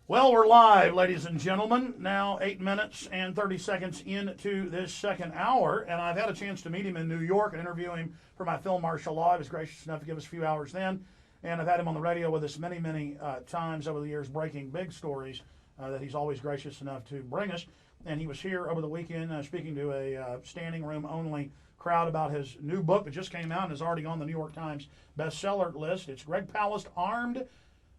Well, we're live, ladies and gentlemen. Now 8 minutes and 30 seconds into this second hour, and I've had a chance to meet him in New York and interview him for my film Martial Law. He was gracious enough to give us a few hours then, and I've had him on the radio with us many times over the years, breaking big stories that he's always gracious enough to bring us. And he was here over the weekend speaking to a standing room only crowd about his new book that just came out and is already on the New York Times bestseller list. It's Greg Palast, Armed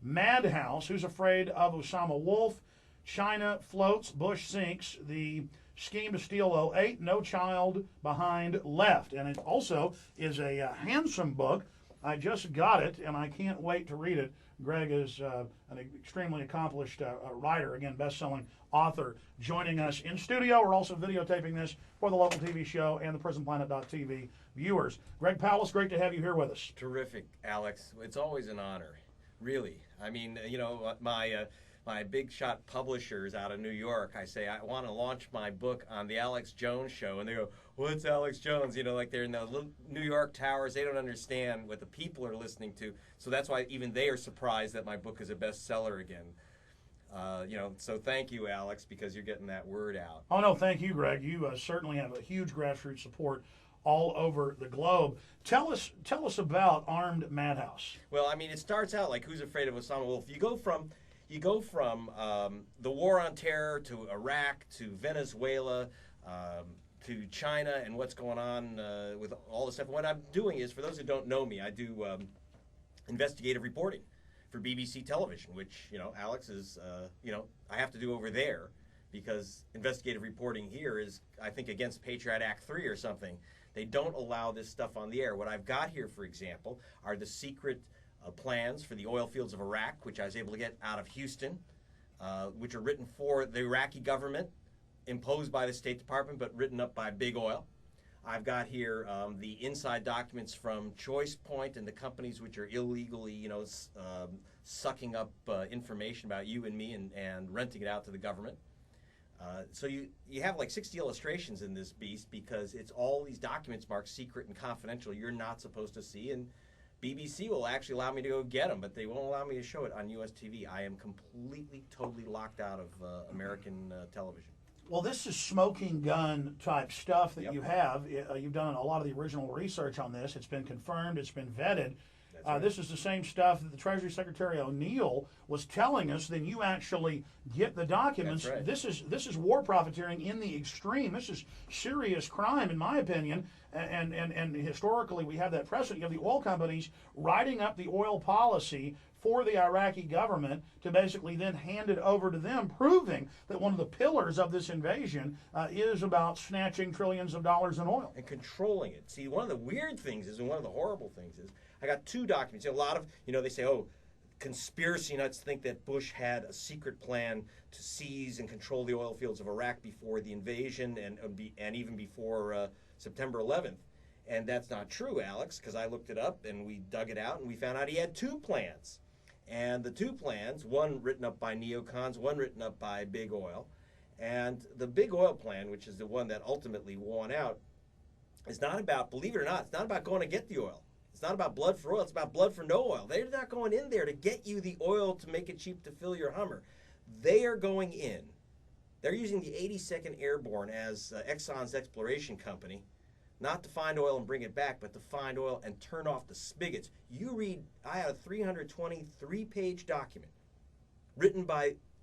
Madhouse, Who's Afraid of Osama Wolf? China Floats, Bush Sinks, The Scheme to Steal '08, No Child Behind Left. And it also is a handsome book. I just got it, and I can't wait to read it. Greg is an extremely accomplished writer, again, best-selling author, joining us in studio. We're also videotaping this for the local TV show and the PrisonPlanet.tv viewers. Greg Palast, great to have you here with us. Terrific, Alex. It's always an honor. Really. I mean, you know, my big shot publishers out of New York, I say, I want to launch my book on the Alex Jones show. And they go, what's Alex Jones? You know, like they're in the little New York towers. They don't understand what the people are listening to. So that's why even they are surprised that my book is a bestseller again. So thank you, Alex, because you're getting that word out. Oh, no, thank you, Greg. You certainly have a huge grassroots support all over the globe. Tell us about Armed Madhouse. Well, I mean, it starts out like Who's Afraid of Osama Wolf? You go from the war on terror to Iraq to Venezuela to China and what's going on with all this stuff. And what I'm doing is, for those who don't know me, I do investigative reporting for BBC television, which, you know, Alex is, I have to do over there because investigative reporting here is, I think, against Patriot Act 3 or something. They don't allow this stuff on the air. What I've got here, for example, are the secret plans for the oil fields of Iraq, which I was able to get out of Houston, which are written for the Iraqi government, imposed by the State Department, but written up by Big Oil. I've got here the inside documents from Choice Point and the companies which are illegally, sucking up information about you and me and renting it out to the government. So you have like 60 illustrations in this beast because it's all these documents marked secret and confidential you're not supposed to see, and BBC will actually allow me to go get them, but they won't allow me to show it on US TV. I am completely, totally locked out of American television. Well, this is smoking gun type stuff that Yep. you have. You've done a lot of the original research on this. It's been confirmed. It's been vetted. That's right. This is the same stuff that the Treasury Secretary O'Neill was telling us. Then you actually get the documents. That's right. This is war profiteering in the extreme. This is serious crime, in my opinion. And historically, we have that precedent. You have the oil companies writing up the oil policy for the Iraqi government to basically then hand it over to them, proving that one of the pillars of this invasion is about snatching trillions of dollars in oil. And controlling it. See, one of the weird things is, and one of the horrible things is, I got two documents. A lot of, they say, conspiracy nuts think that Bush had a secret plan to seize and control the oil fields of Iraq before the invasion and even before September 11th. And that's not true, Alex, because I looked it up and we dug it out and we found out he had two plans. And the two plans, one written up by neocons, one written up by Big Oil. And the Big Oil plan, which is the one that ultimately won out, is not about, believe it or not, it's not about going to get the oil. It's not about blood for oil. It's about blood for no oil. They're not going in there to get you the oil to make it cheap to fill your Hummer. They are going in. They're using the 82nd Airborne as Exxon's exploration company, not to find oil and bring it back, but to find oil and turn off the spigots. You read, I have a 323-page document written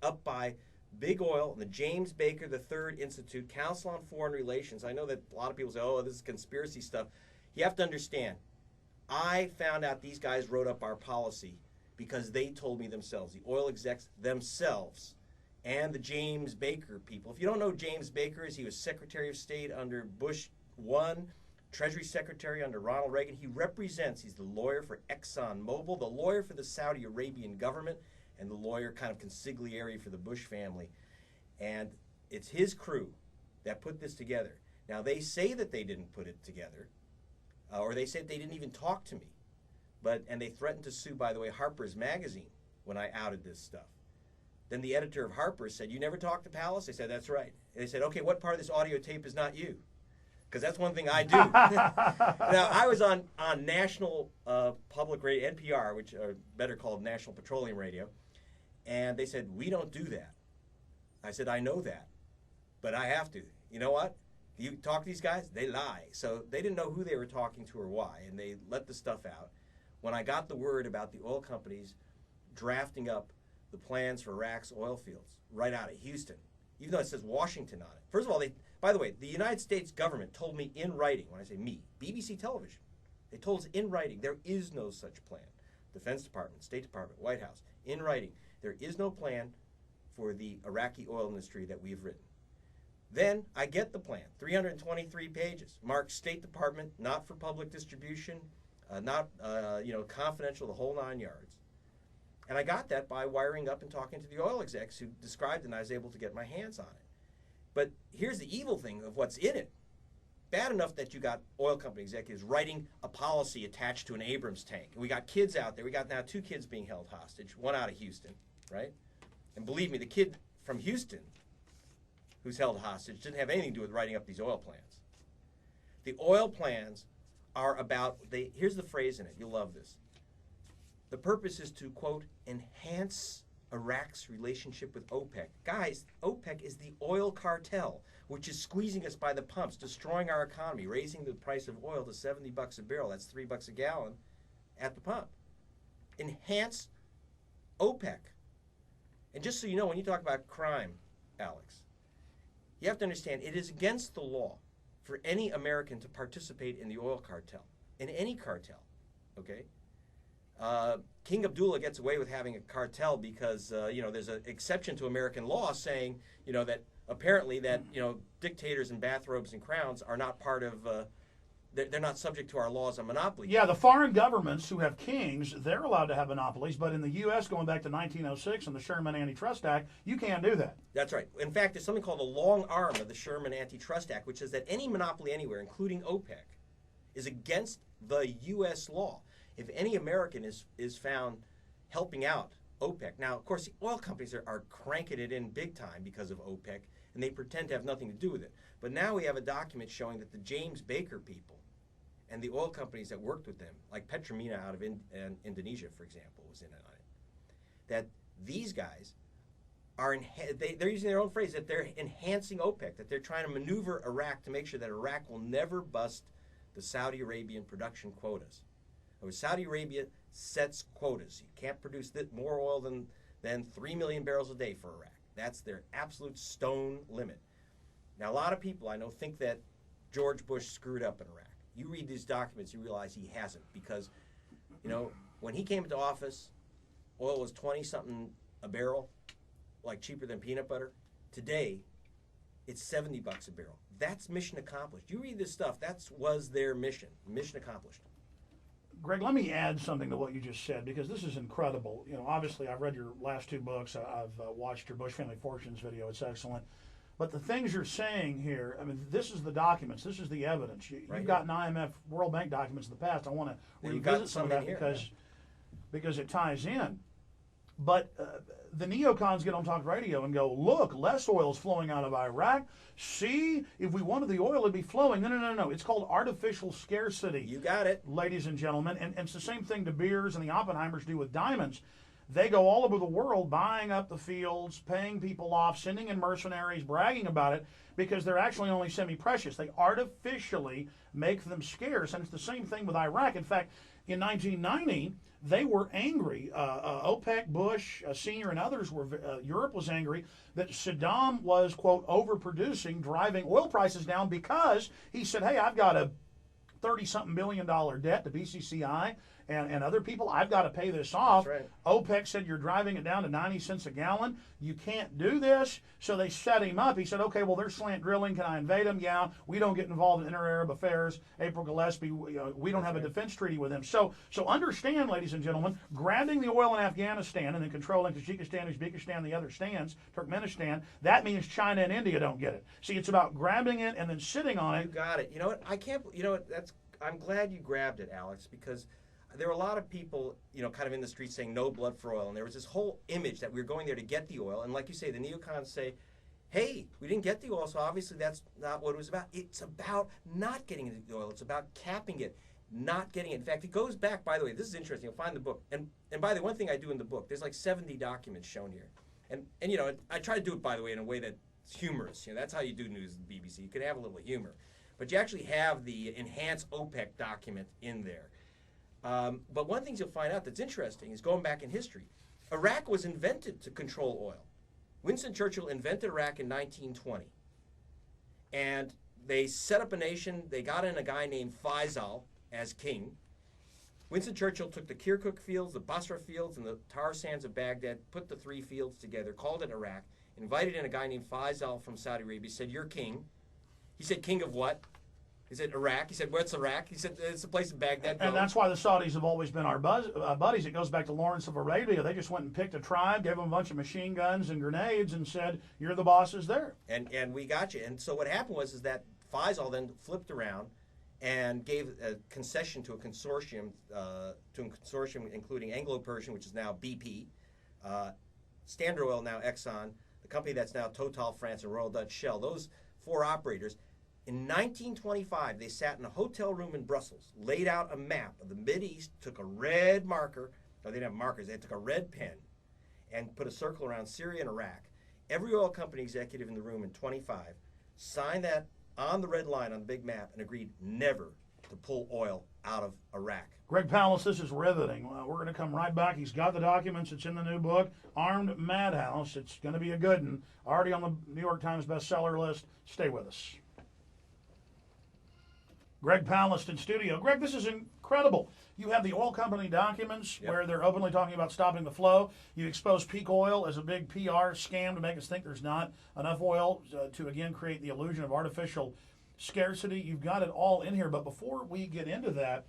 up by Big Oil and the James Baker III Institute, Council on Foreign Relations. I know that a lot of people say, this is conspiracy stuff. You have to understand, I found out these guys wrote up our policy because they told me themselves, the oil execs themselves, and the James Baker people. If you don't know James Baker, he was Secretary of State under Bush 1, Treasury Secretary under Ronald Reagan. He's the lawyer for ExxonMobil, the lawyer for the Saudi Arabian government, and the lawyer kind of consigliere for the Bush family. And it's his crew that put this together. Now, they say that they didn't put it together, or they said they didn't even talk to me. And they threatened to sue, by the way, Harper's Magazine when I outed this stuff. Then the editor of Harper's said, you never talked to Palast? I said, that's right. And they said, okay, what part of this audio tape is not you? Because that's one thing I do. Now, I was on National Public Radio, NPR, which are better called National Petroleum Radio, And they said, we don't do that. I said, I know that, but I have to. You know what? You talk to these guys, they lie. So they didn't know who they were talking to or why, and they let the stuff out. When I got the word about the oil companies drafting up the plans for Iraq's oil fields right out of Houston, even though it says Washington on it. First of all, by the way, the United States government told me in writing, when I say me, BBC television, they told us in writing, there is no such plan. Defense Department, State Department, White House, in writing, there is no plan for the Iraqi oil industry that we've written. Then I get the plan, 323 pages, marked State Department, not for public distribution, not confidential, the whole 9 yards. And I got that by wiring up and talking to the oil execs who described it, and I was able to get my hands on it. But here's the evil thing of what's in it. Bad enough that you got oil company executives writing a policy attached to an Abrams tank. And we got kids out there. We got now 2 kids being held hostage, one out of Houston, right? And believe me, the kid from Houston who's held hostage didn't have anything to do with writing up these oil plans. The oil plans are about, here's the phrase in it, you'll love this. The purpose is to, quote, enhance Iraq's relationship with OPEC. Guys, OPEC is the oil cartel, which is squeezing us by the pumps, destroying our economy, raising the price of oil to $70 a barrel. That's $3 a gallon at the pump. Enhance OPEC. And just so you know, when you talk about crime, Alex, you have to understand it is against the law for any American to participate in the oil cartel, in any cartel, okay? King Abdullah gets away with having a cartel because, there's an exception to American law saying, that apparently that, dictators in bathrobes and crowns are not part of, they're not subject to our laws on monopoly. Yeah, the foreign governments who have kings, they're allowed to have monopolies, but in the U.S., going back to 1906 and the Sherman Antitrust Act, you can't do that. That's right. In fact, there's something called the long arm of the Sherman Antitrust Act, which says that any monopoly anywhere, including OPEC, is against the U.S. law. If any American is found helping out OPEC. Now, of course, the oil companies are cranking it in big time because of OPEC, and they pretend to have nothing to do with it. But now we have a document showing that the James Baker people and the oil companies that worked with them, like Petromina out of Indonesia, for example, was in on it, that these guys are, they're using their own phrase, that they're enhancing OPEC, that they're trying to maneuver Iraq to make sure that Iraq will never bust the Saudi Arabian production quotas. Saudi Arabia sets quotas. You can't produce more oil than 3 million barrels a day for Iraq. That's their absolute stone limit. Now, a lot of people I know think that George Bush screwed up in Iraq. You read these documents, you realize he hasn't, because, when he came into office, oil was 20-something a barrel, like cheaper than peanut butter. Today, it's $70 a barrel. That's mission accomplished. You read this stuff, that was their mission accomplished. Greg, let me add something to what you just said, because this is incredible. Obviously, I've read your last 2 books. I've watched your Bush Family Fortunes video. It's excellent. But the things you're saying here, I mean, this is the documents. This is the evidence. You've gotten IMF, World Bank documents in the past. I want to revisit some of that because it ties in. But the neocons get on talk radio and go, look, less oil is flowing out of Iraq. See, if we wanted the oil, it'd be flowing. No. It's called artificial scarcity. You got it. Ladies and gentlemen. And it's the same thing De Beers and the Oppenheimers do with diamonds. They go all over the world buying up the fields, paying people off, sending in mercenaries, bragging about it, because they're actually only semi-precious. They artificially make them scarce. And it's the same thing with Iraq. In fact, in 1990, they were angry. OPEC, Bush, Senior, and others were. Europe was angry that Saddam was, quote, overproducing, driving oil prices down because he said, hey, I've got a $30-something billion debt to BCCI and other people. I've got to pay this off. That's right. OPEC said you're driving it down to 90 cents a gallon. You can't do this. So they set him up. He said, okay, well, they're slant drilling. Can I invade them? Yeah. We don't get involved in inter-Arab affairs. April Gillespie, we don't have a defense treaty with them. So understand, ladies and gentlemen, grabbing the oil in Afghanistan and then controlling Tajikistan, Uzbekistan, the other stands, Turkmenistan, that means China and India don't get it. See, it's about grabbing it and then sitting on it. You got it. You know what? I'm glad you grabbed it, Alex, because there were a lot of people, kind of in the streets saying no blood for oil. And there was this whole image that we were going there to get the oil. And like you say, the neocons say, hey, we didn't get the oil, so obviously that's not what it was about. It's about not getting the oil. It's about capping it not getting it. In fact, it goes back, by the way, this is interesting. You'll find the book. And by the way, one thing I do in the book, there's like 70 documents shown here. And you know, I try to do it, by the way, in a way that's humorous. You know, that's how you do news at the BBC. You can have a little humor. But you actually have the enhanced OPEC document in there. But one thing you'll find out that's interesting is going back in history. Iraq was invented to control oil. Winston Churchill invented Iraq in 1920. And they set up a nation. They got in a guy named Faisal as king. Winston Churchill took the Kirkuk fields, the Basra fields, and the tar sands of Baghdad, put the three fields together, called it Iraq, invited in a guy named Faisal from Saudi Arabia, said, "You're king." He said, "King of what?" He said, "Iraq." He said, "What's Iraq?" He said, "It's a place in Baghdad." And that's why the Saudis have always been our buddies. It goes back to Lawrence of Arabia. They just went and picked a tribe, gave them a bunch of machine guns and grenades, and said, "You're the bosses there." And we got you. And so what happened was that Faisal then flipped around and gave a concession to a consortium, including Anglo-Persian, which is now BP, Standard Oil, now Exxon, the company that's now Total France and Royal Dutch Shell. Those four operators. In 1925, they sat in a hotel room in Brussels, laid out a map of the Mideast, took a red marker, no, they didn't have markers, they took a red pen, and put a circle around Syria and Iraq. Every oil company executive in the room in 25 signed that on the red line on the big map and agreed never to pull oil out of Iraq. Greg Palast, this is riveting. We're going to come right back. He's got the documents. It's in the new book, Armed Madhouse. It's going to be a good one. Already on the New York Times bestseller list. Stay with us. Greg Palast in studio. Greg, this is incredible. You have the oil company documents where they're openly talking about stopping the flow. You expose peak oil as a big PR scam to make us think there's not enough oil to, again, create the illusion of artificial scarcity. You've got it all in here. But before we get into that,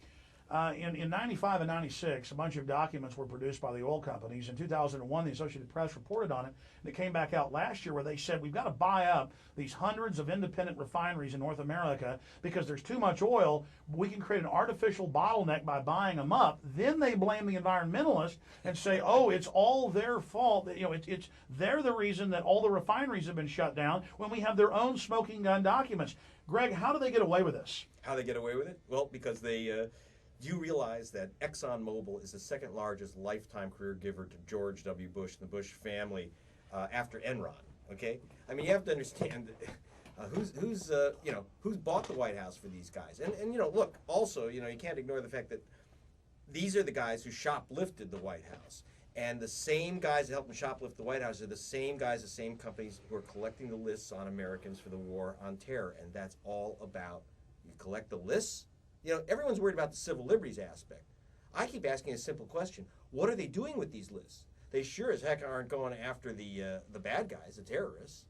in 95 and 96, a bunch of documents were produced by the oil companies. In 2001, the Associated Press reported on it, and it came back out last year where they said, we've got to buy up these hundreds of independent refineries in North America because there's too much oil. We can create an artificial bottleneck by buying them up. Then they blame the environmentalists and say, oh, it's all their fault. You know, they're the reason that all the refineries have been shut down when we have their own smoking gun documents. Greg, how do they get away with this? How do they get away with it? Well, because they... Do you realize that ExxonMobil is the second largest lifetime career giver to George W. Bush and the Bush family after Enron? Okay, I mean you have to understand who's bought the White House for these guys, and you know, look, also, you know, you can't ignore the fact that these are the guys who shoplifted the White House, and the same guys that helped them shoplift the White House are the same guys, the same companies who are collecting the lists on Americans for the war on terror, and that's all about you collect the lists. You know, everyone's worried about the civil liberties aspect. I keep asking a simple question. What are they doing with these lists? They sure as heck aren't going after the bad guys, the terrorists.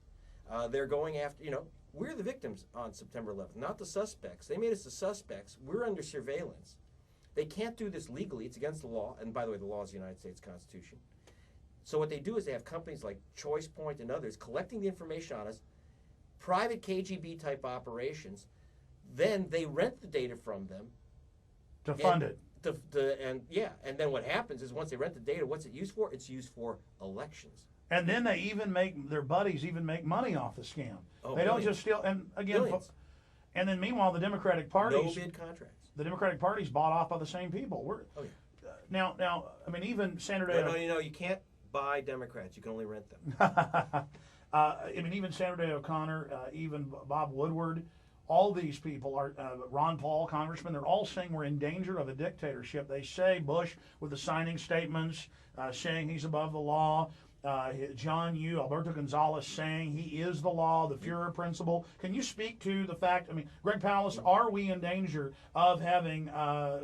They're going after, you know, we're the victims on September 11th, not the suspects. They made us the suspects. We're under surveillance. They can't do this legally. It's against the law. And by the way, the law is the United States Constitution. So what they do is they have companies like ChoicePoint and others collecting the information on us, private KGB type operations. Then they rent the data from them to fund it. And then what happens is once they rent the data, what's it used for? It's used for elections. And then they even make their buddies make money off the scam. Oh, they don't just steal. And again, millions. And then meanwhile, the Democratic parties, no bid contracts. The Democratic party's bought off by the same people. Now, I mean, even Senator. No, you can't buy Democrats. You can only rent them. I mean, even Senator O'Connor, even Bob Woodward. All these people are, Ron Paul, congressman, they're all saying we're in danger of a dictatorship. They say Bush, with the signing statements, saying he's above the law. John Yoo, Alberto Gonzalez saying he is the law, the Führer principle. Can you speak to the fact, I mean, Greg Palast, are we in danger of having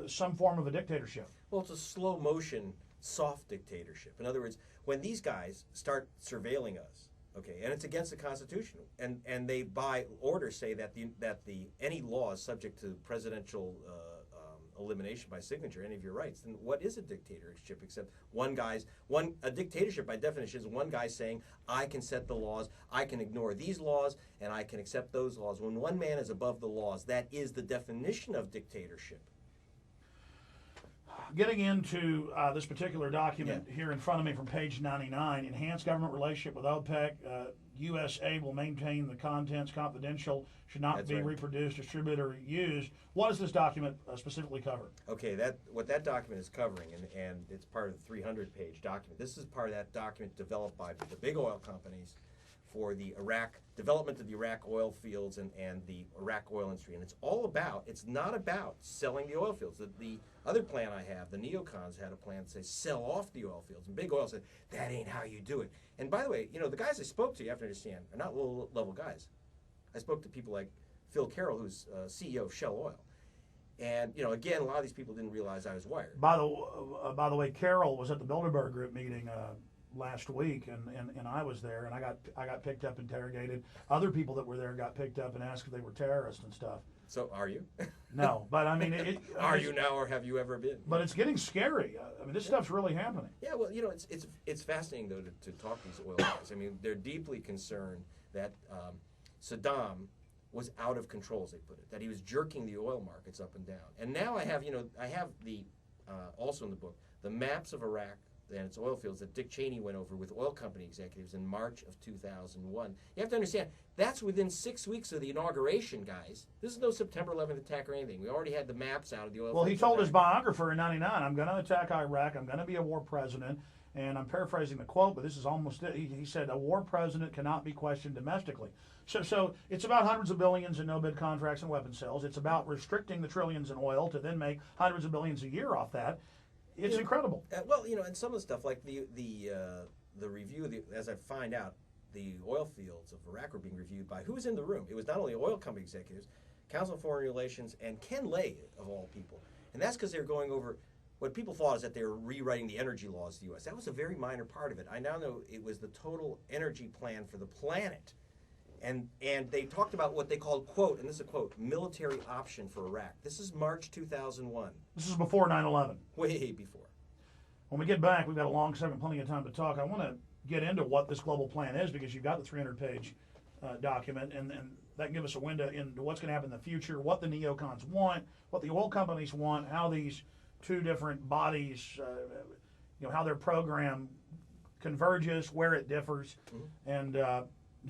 some form of a dictatorship? Well, it's a slow motion, soft dictatorship. In other words, when these guys start surveilling us, okay, and it's against the Constitution, and they by order say that any law is subject to presidential elimination by signature, any of your rights. Then what is a dictatorship except a dictatorship by definition is one guy saying I can set the laws, I can ignore these laws, and I can accept those laws. When one man is above the laws, that is the definition of dictatorship. Getting into this particular document here in front of me from page 99, enhanced government relationship with OPEC. USA will maintain the contents confidential, should not That's be right. reproduced, distributed, or used. What does this document specifically cover? Okay, what that document is covering, and it's part of the 300-page document. This is part of that document developed by the big oil companies for the Iraq development of the Iraq oil fields and the Iraq oil industry. And it's not about selling the oil fields. The other plan I have, the neocons had a plan to say sell off the oil fields. And big oil said, that ain't how you do it. And by the way, the guys I spoke to, you have to understand, are not low-level guys. I spoke to people like Phil Carroll, who's CEO of Shell Oil. And, again, a lot of these people didn't realize I was wired. By the way, Carol was at the Bilderberg Group meeting last week, and I was there, and I got picked up, interrogated. Other people that were there got picked up and asked if they were terrorists and stuff. So are you? No, but I mean, are you now, or have you ever been? But it's getting scary. I mean, this stuff's really happening. Yeah, well, it's fascinating though to talk to these oil guys. I mean, they're deeply concerned that Saddam was out of control, as they put it, that he was jerking the oil markets up and down. And now I have the also in the book the maps of Iraq and its oil fields that Dick Cheney went over with oil company executives in March of 2001. You have to understand, that's within 6 weeks of the inauguration, guys. This is no September 11th attack or anything. We already had the maps out of the oil Well, fields. he told his biographer in '99, I'm going to attack Iraq, I'm going to be a war president, and I'm paraphrasing the quote, but this is almost it. He said, a war president cannot be questioned domestically. So it's about hundreds of billions in no-bid contracts and weapon sales. It's about restricting the trillions in oil to then make hundreds of billions a year off that. It's incredible. Well, and some of the stuff like the review, as I find out, the oil fields of Iraq were being reviewed by who was in the room. It was not only oil company executives, Council of Foreign Relations, and Ken Lay, of all people. And that's because they were going over what people thought is that they were rewriting the energy laws of the U.S. That was a very minor part of it. I now know it was the total energy plan for the planet. And they talked about what they called, quote, and this is a quote, military option for Iraq. This is March 2001. This is before 9/11. Way before. When we get back, we've got a long segment, plenty of time to talk. I want to get into what this global plan is because you've got the 300-page document, and that can give us a window into what's going to happen in the future, what the neocons want, what the oil companies want, how these two different bodies, how their program converges, where it differs, and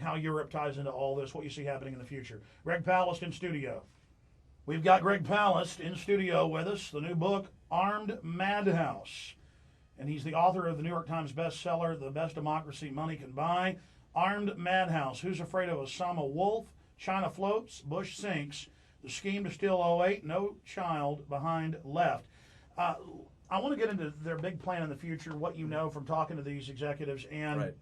how Europe ties into all this, what you see happening in the future. Greg Palast in studio. We've got Greg Palast in studio with us, the new book, Armed Madhouse. And he's the author of the New York Times bestseller, The Best Democracy Money Can Buy. Armed Madhouse. Who's afraid of Osama Wolf? China floats, Bush sinks. The scheme to steal '08, no child behind left. I want to get into their big plan in the future, what you know from talking to these executives and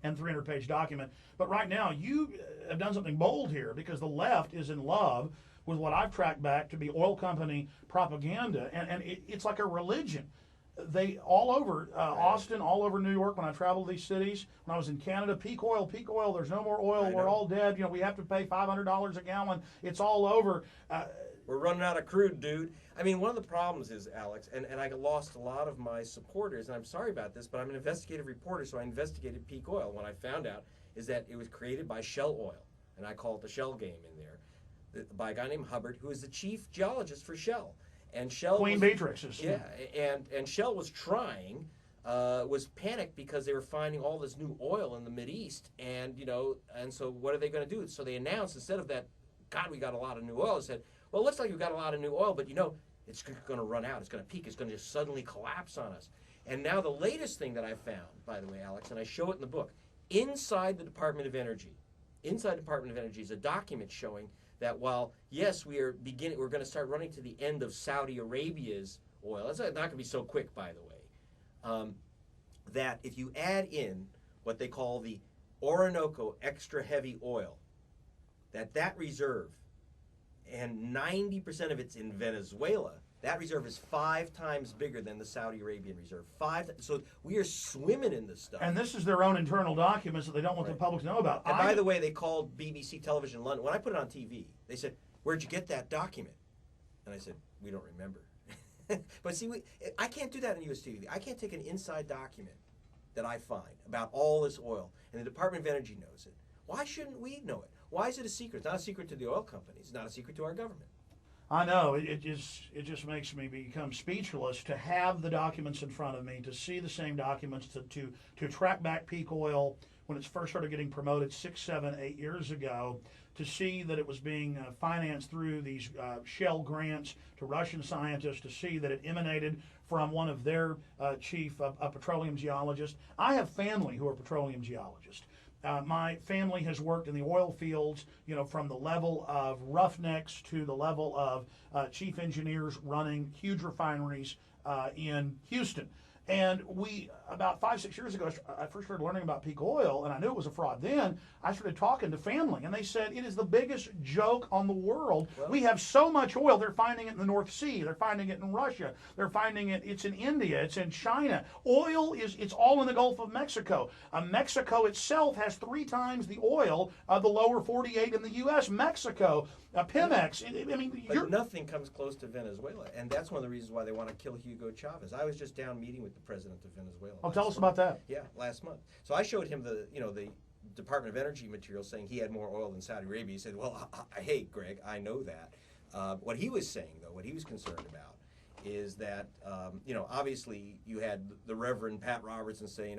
300-page document. But right now, you have done something bold here because the left is in love with what I've tracked back to be oil company propaganda, and it's like a religion. They all over Austin, all over New York. When I traveled these cities, when I was in Canada, peak oil. There's no more oil. We're all dead. We have to pay $500 a gallon. It's all over. We're running out of crude, dude. I mean, one of the problems is, Alex, and I lost a lot of my supporters, and I'm sorry about this, but I'm an investigative reporter, so I investigated peak oil. What I found out is that it was created by Shell Oil, and I call it the Shell game in there, by a guy named Hubbard, who is the chief geologist for Shell. And Shell Queen Beatrix is. Yeah, and Shell was was panicked because they were finding all this new oil in the Mideast, and so what are they going to do? So they announced, instead of that, God, we got a lot of new oil, they said, well, it looks like we've got a lot of new oil, but it's going to run out, it's going to peak, it's going to just suddenly collapse on us. And now the latest thing that I found, by the way, Alex, and I show it in the book, inside the Department of Energy is a document showing that while, yes, we're going to start running to the end of Saudi Arabia's oil. That's not going to be so quick, by the way. That if you add in what they call the Orinoco extra heavy oil, that reserve, and 90% of it's in Venezuela, that reserve is 5 times bigger than the Saudi Arabian reserve. So we are swimming in this stuff. And this is their own internal documents that they don't want the public to know about. And by the way, they called BBC Television London. When I put it on TV, they said, where'd you get that document? And I said, we don't remember. But see, I can't do that on US TV. I can't take an inside document that I find about all this oil, and the Department of Energy knows it. Why shouldn't we know it? Why is it a secret? It's not a secret to the oil companies. It's not a secret to our government. I know, it just makes me become speechless to have the documents in front of me, to see the same documents, to track back peak oil, when it first started getting promoted 6, 7, 8 years ago, to see that it was being financed through these Shell grants to Russian scientists, to see that it emanated from one of their chief petroleum geologists. I have family who are petroleum geologists. My family has worked in the oil fields, from the level of roughnecks to the level of chief engineers running huge refineries in Houston. And about 5, 6 years ago, I first started learning about peak oil, and I knew it was a fraud then. I started talking to family, and they said it is the biggest joke on the world. Well, we have so much oil. They're finding it in the North Sea. They're finding it in Russia. They're finding it's in India. It's in China. It's all in the Gulf of Mexico. Mexico itself has 3 times the oil of the lower 48 in the U.S. Mexico, Pemex. But nothing comes close to Venezuela, and that's one of the reasons why they want to kill Hugo Chavez. I was just down meeting with the president of Venezuela. Oh, tell us about that. Yeah, last month. So I showed him the Department of Energy material saying he had more oil than Saudi Arabia. He said, "Well, hey, Greg, I know that." What he was saying, though, what he was concerned about, is that obviously you had the Reverend Pat Robertson say,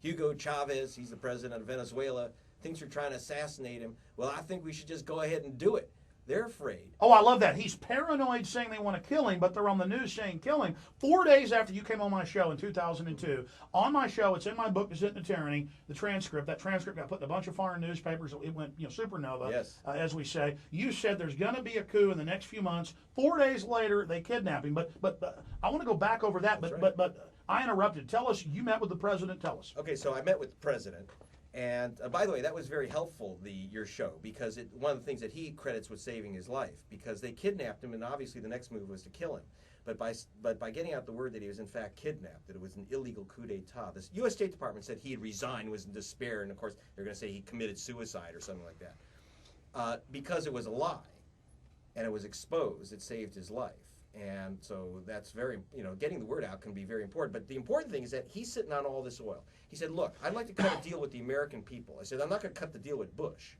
Hugo Chavez, he's the president of Venezuela, thinks you're trying to assassinate him. Well, I think we should just go ahead and do it. They're afraid. Oh, I love that. He's paranoid saying they want to kill him, but they're on the news saying kill him. 4 days after you came on my show in 2002, on my show, it's in my book, Descent into Tyranny, the transcript. That transcript got put in a bunch of foreign newspapers. It went supernova, yes. As we say. You said there's going to be a coup in the next few months. 4 days later, they kidnap him. But I want to go back over that, but I interrupted. Tell us, you met with the president. Tell us. Okay, so I met with the president. And by the way, that was very helpful, your show, because one of the things that he credits with saving his life, because they kidnapped him, and obviously the next move was to kill him. But by getting out the word that he was in fact kidnapped, that it was an illegal coup d'etat, the U.S. State Department said he had resigned, was in despair, and of course they're going to say he committed suicide or something like that. Because it was a lie, and it was exposed, it saved his life. And so that's very, getting the word out can be very important. But the important thing is that he's sitting on all this oil. He said, look, I'd like to cut a deal with the American people. I said, I'm not going to cut the deal with Bush.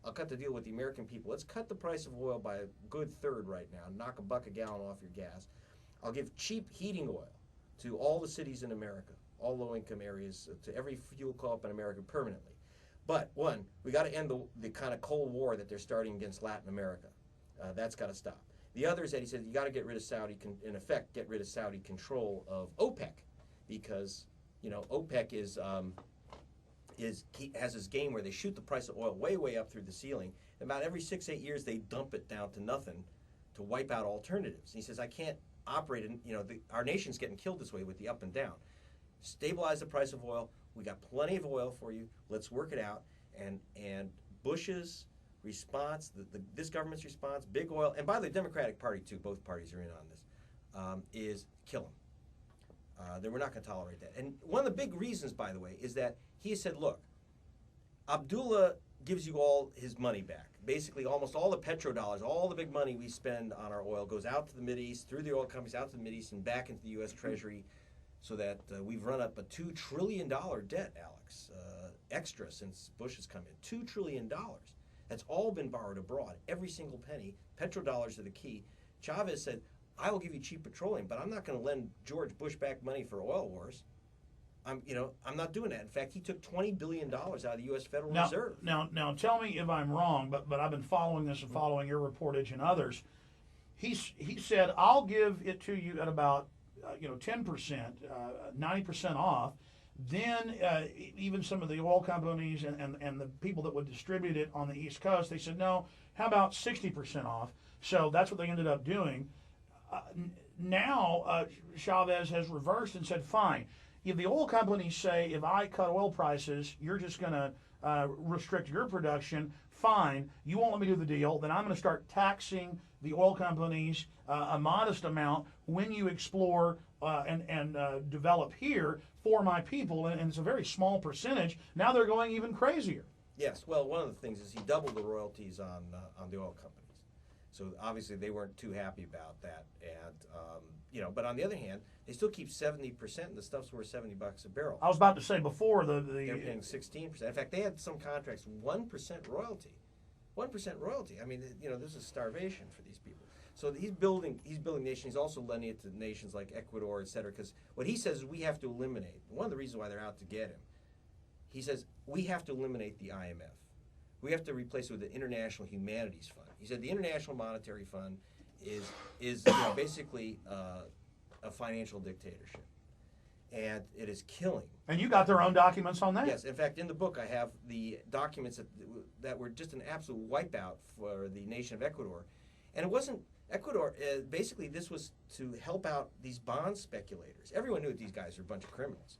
I'll cut the deal with the American people. Let's cut the price of oil by a good third right now. Knock $1 a gallon off your gas. I'll give cheap heating oil to all the cities in America, all low-income areas, to every fuel co-op in America permanently. But, one, we got to end the kind of Cold War that they're starting against Latin America. That's got to stop. The other is that he said you got to get rid of Saudi, in effect, get rid of Saudi control of OPEC, because OPEC has this game where they shoot the price of oil way, way up through the ceiling. About every 6, 8 years, they dump it down to nothing to wipe out alternatives. And he says, I can't operate in, our nation's getting killed this way with the up and down. Stabilize the price of oil. We got plenty of oil for you. Let's work it out. And Bush's response, this government's response, big oil, and by the Democratic Party too, both parties are in on this, is kill him. Then we're not going to tolerate that. And one of the big reasons, by the way, is that he said, look, Abdullah gives you all his money back. Basically, almost all the petrodollars, all the big money we spend on our oil goes out to the Mideast, through the oil companies, out to the Mideast, and back into the U.S. Treasury, so that we've run up a $2 trillion debt, Alex, extra since Bush has come in. $2 trillion. That's all been borrowed abroad, every single penny. Petrodollars are the key. Chavez said, I will give you cheap petroleum, but I'm not going to lend George Bush back money for oil wars. I'm not doing that. In fact, he took $20 billion out of the U.S. Federal Reserve. Now, tell me if I'm wrong, but I've been following this and following your reportage and others. He said, I'll give it to you at about 10%, 90% off. Then even some of the oil companies and the people that would distribute it on the East Coast, they said, no, how about 60% off? So that's what they ended up doing. Now Chavez has reversed and said, fine. If the oil companies say, if I cut oil prices, you're just going to restrict your production, fine. You won't let me do the deal. Then I'm going to start taxing the oil companies a modest amount when you explore and develop here for my people, and it's a very small percentage. Now they're going even crazier. Yes, well, one of the things is he doubled the royalties on the oil companies. So obviously they weren't too happy about that, and but on the other hand, they still keep 70%, and the stuff's worth $70 a barrel. I was about to say before they're paying 16%. In fact, they had some contracts 1% royalty, 1% royalty. I mean, this is starvation for these people. So he's building nations. He's also lending it to nations like Ecuador, et cetera, because what he says is we have to eliminate. One of the reasons why they're out to get him, he says, we have to eliminate the IMF. We have to replace it with the International Humanities Fund. He said the International Monetary Fund is basically a financial dictatorship, and it is killing. And you got their own documents on that? Yes. In fact, in the book, I have the documents that were just an absolute wipeout for the nation of Ecuador. And it wasn't Ecuador. Basically, this was to help out these bond speculators. Everyone knew that these guys were a bunch of criminals.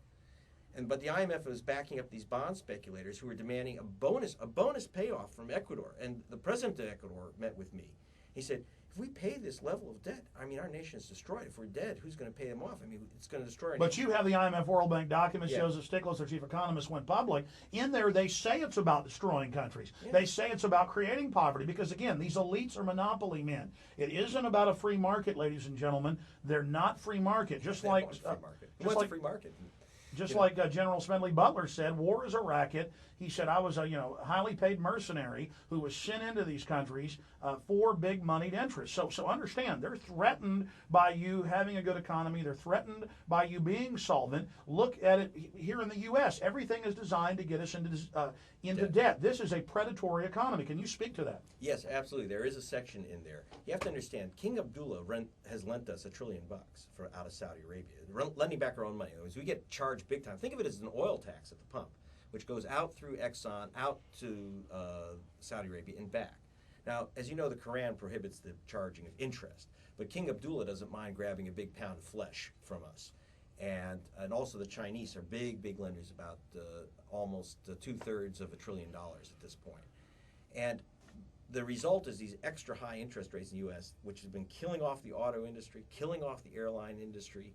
But the IMF was backing up these bond speculators who were demanding a bonus payoff from Ecuador. And the president of Ecuador met with me. He said, if we pay this level of debt, I mean, our nation is destroyed. If we're dead, who's going to pay them off? I mean, it's going to destroy our But nation. you have the IMF World Bank documents. Yeah. Joseph Stiglitz, their chief economist, went public. In there, they say it's about destroying countries. Yeah. They say it's about creating poverty because, again, these elites are monopoly men. It isn't about a free market, ladies and gentlemen. They're not free market. Just They like want free market. Who just wants like a free market? Just like General Smedley Butler said, war is a racket. He said, I was a highly paid mercenary who was sent into these countries for big moneyed interests. So understand, they're threatened by you having a good economy. They're threatened by you being solvent. Look at it here in the U.S. Everything is designed to get us into debt. This is a predatory economy. Can you speak to that? Yes, absolutely. There is a section in there. You have to understand, King Abdullah has lent us $1 trillion out of Saudi Arabia, lending back our own money. In other words, we get charged big time. Think of it as an oil tax at the pump, which goes out through Exxon, out to Saudi Arabia, and back. Now, as you know, the Quran prohibits the charging of interest, but King Abdullah doesn't mind grabbing a big pound of flesh from us. And also the Chinese are big lenders, about almost 2/3 of $1 trillion at this point. And the result is these extra high interest rates in the U.S., which has been killing off the auto industry, killing off the airline industry.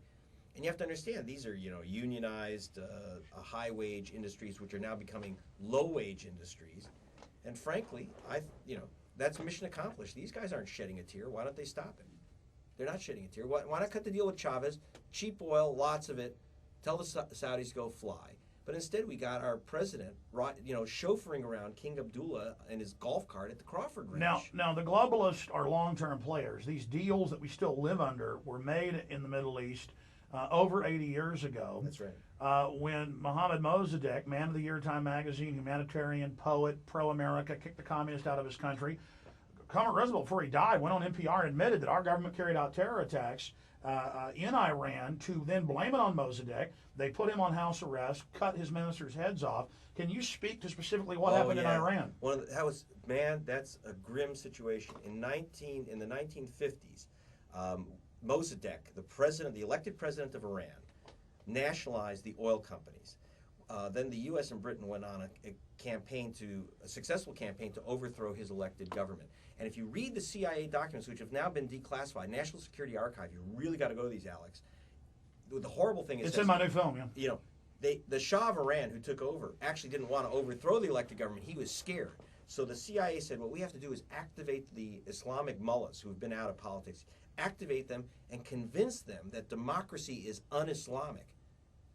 And you have to understand, these are unionized, high wage industries, which are now becoming low wage industries. And frankly, that's mission accomplished. These guys aren't shedding a tear. Why don't they stop it? They're not shedding a tear. Why not cut the deal with Chavez? Cheap oil, lots of it. Tell the Saudis go fly. But instead, we got our president, chauffeuring around King Abdullah and his golf cart at the Crawford Ranch. Now the globalists are long-term players. These deals that we still live under were made in the Middle East over 80 years ago. That's right. When Mohammad Mossadegh, Man of the Year Time magazine, humanitarian, poet, pro-America, kicked the communist out of his country. Comrade Roosevelt, before he died, went on NPR and admitted that our government carried out terror attacks in Iran to then blame it on Mossadegh. They put him on house arrest, cut his ministers' heads off. Can you speak to specifically what happened in Iran? That's a grim situation. In the 1950s, Mossadegh, the elected president of Iran, nationalized the oil companies. Then the U.S. and Britain went on a successful campaign to overthrow his elected government. And if you read the CIA documents, which have now been declassified, National Security Archive, you really got to go to these, Alex. The horrible thing is, it's in my new film, yeah. The Shah of Iran, who took over, actually didn't want to overthrow the elected government. He was scared. So the CIA said, what we have to do is activate the Islamic mullahs who have been out of politics, activate them and convince them that democracy is un-Islamic.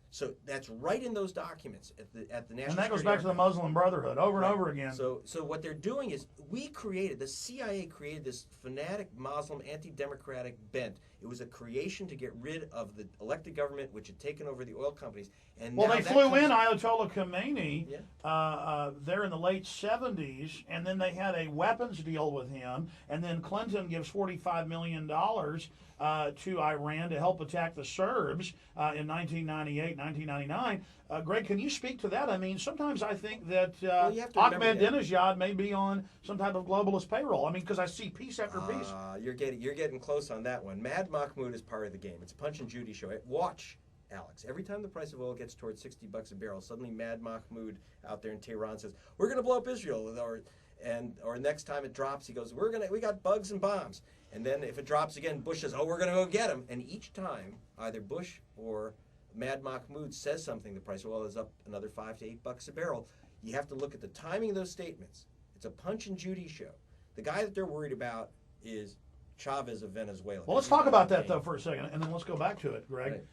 So that's right in those documents at the National And that goes Security back to the Archive. Muslim Brotherhood over and over again. So what they're doing is the CIA created this fanatic Muslim anti-democratic bent. It was a creation to get rid of the elected government, which had taken over the oil companies. And well, now they that flew comes- in Ayatollah Khomeini Yeah. there in the late 70s, and then they had a weapons deal with him, and then Clinton gives $45 million to Iran to help attack the Serbs in 1998, 1999. Greg, can you speak to that? I mean, sometimes I think that you have to remember Ahmadinejad may be on some type of globalist payroll. I mean, because I see piece after piece. You're getting close on that one. Mad Mahmoud is part of the game. It's a Punch and Judy show. Watch, Alex. Every time the price of oil gets towards $60 a barrel, suddenly Mad Mahmoud out there in Tehran says, "We're going to blow up Israel," or next time it drops, he goes, "We got bugs and bombs." And then if it drops again, Bush says, "Oh, we're going to go get them." And each time, either Bush or Mad Mahmoud says something, the price of oil is up another $5 to $8 a barrel. You have to look at the timing of those statements. It's a Punch and Judy show. The guy that they're worried about is Chavez of Venezuela. Well, let's talk about that, though, for a second, and then let's go back to it, Greg. Right.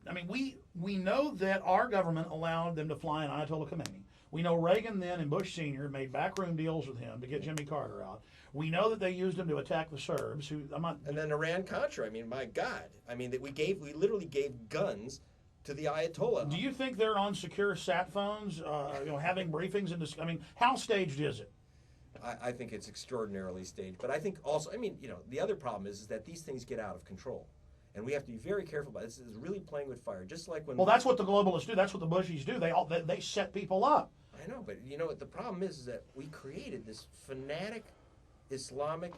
I mean, we know that our government allowed them to fly in Ayatollah Khomeini. We know Reagan then and Bush Sr. made backroom deals with him to get Jimmy Carter out. We know that they used him to attack the Serbs. And then Iran-Contra. I mean, my God. I mean, we literally gave guns to the Ayatollah. Do you think they're on secure sat phones, having briefings and I mean, how staged is it? I think it's extraordinarily staged. But I think also, the other problem is that these things get out of control. And we have to be very careful about it. This is really playing with fire, just like when... Well, that's what the globalists do. That's what the Bushies do. They set people up. I know, but you know what the problem is that we created this fanatic Islamic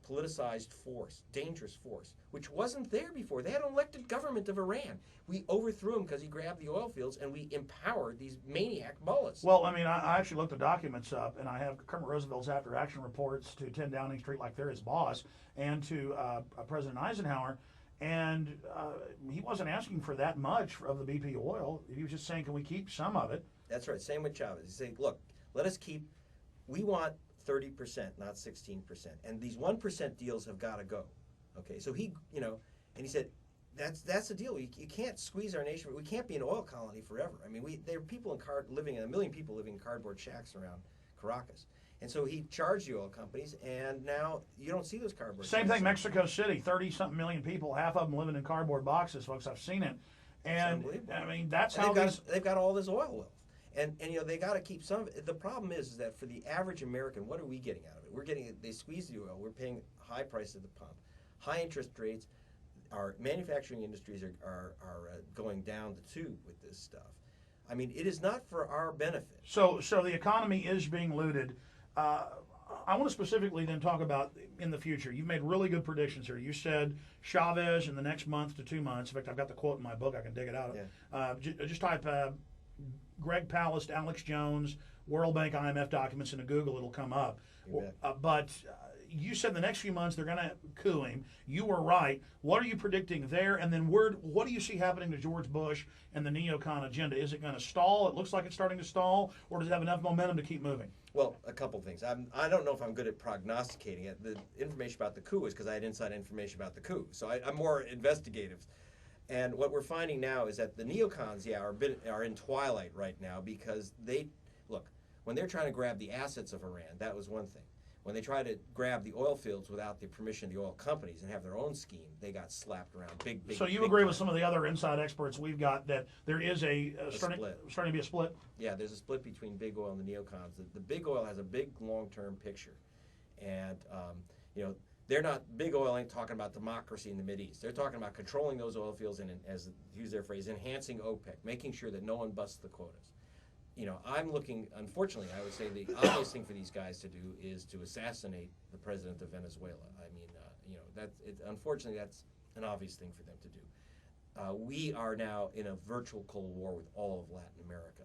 politicized force, dangerous force, which wasn't there before. They had an elected government of Iran. We overthrew him because he grabbed the oil fields, and we empowered these maniac mullahs. Well, I mean, I actually looked the documents up, and I have Kermit Roosevelt's after-action reports to 10 Downing Street, like they're his boss, and to President Eisenhower, and he wasn't asking for that much of the BP oil. He was just saying, can we keep some of it? That's right. Same with Chavez. He said, look, let us keep, we want 30%, not 16%. And these 1% deals have got to go. Okay, so he, and he said, that's the deal. You can't squeeze our nation. We can't be an oil colony forever. I mean, there are people living, 1 million people living in cardboard shacks around Caracas. And so he charged the oil companies, and now you don't see those cardboard Same shacks. thing, Mexico City, 30-something million people, half of them living in cardboard boxes, folks. I've seen it. And, I mean, that's how they've got all this oil wealth. And they got to keep some of it. The problem is that for the average American, what are we getting out of it? They squeeze the oil. We're paying high price at the pump, high interest rates. Our manufacturing industries are going down the tube with this stuff. I mean, it is not for our benefit. So the economy is being looted. I want to specifically then talk about in the future. You've made really good predictions here. You said Chavez in the next month to 2 months. In fact, I've got the quote in my book. I can dig it out. Yeah. Just type Greg Palast, Alex Jones, World Bank, IMF documents into Google. It'll come up. But you said the next few months they're going to coup him. You were right. What are you predicting there? And then what do you see happening to George Bush and the neocon agenda? Is it going to stall? It looks like it's starting to stall. Or does it have enough momentum to keep moving? Well, a couple things. I don't know if I'm good at prognosticating it. The information about the coup is because I had inside information about the coup. So I'm more investigative. And what we're finding now is that the neocons, are in twilight right now because when they're trying to grab the assets of Iran, that was one thing. When they try to grab the oil fields without the permission of the oil companies and have their own scheme, they got slapped around big. So you agree with some of the other inside experts we've got that there is starting to be a split? Yeah, there's a split between big oil and the neocons. The big oil has a big long-term picture, and they're not, big oil ain't talking about democracy in the Mideast. They're talking about controlling those oil fields and, as use their phrase, enhancing OPEC, making sure that no one busts the quotas. I'm looking, unfortunately, I would say the obvious thing for these guys to do is to assassinate the president of Venezuela. I mean, unfortunately, that's an obvious thing for them to do. We are now in a virtual Cold War with all of Latin America.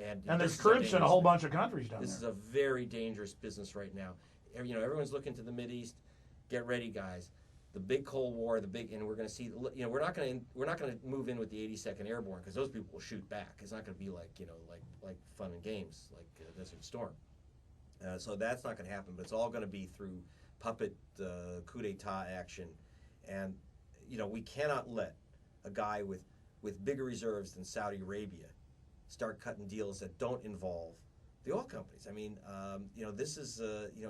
And there's troops in a whole bunch of countries down there. This is a very dangerous business right now. Everyone's looking to the Mideast. Get ready, guys. The big Cold War, and we're going to see. We're not going to move in with the 82nd Airborne because those people will shoot back. It's not going to be like fun and games like Desert Storm. So that's not going to happen. But it's all going to be through puppet coup d'état action, and we cannot let a guy with bigger reserves than Saudi Arabia start cutting deals that don't involve the oil companies. I mean, this is,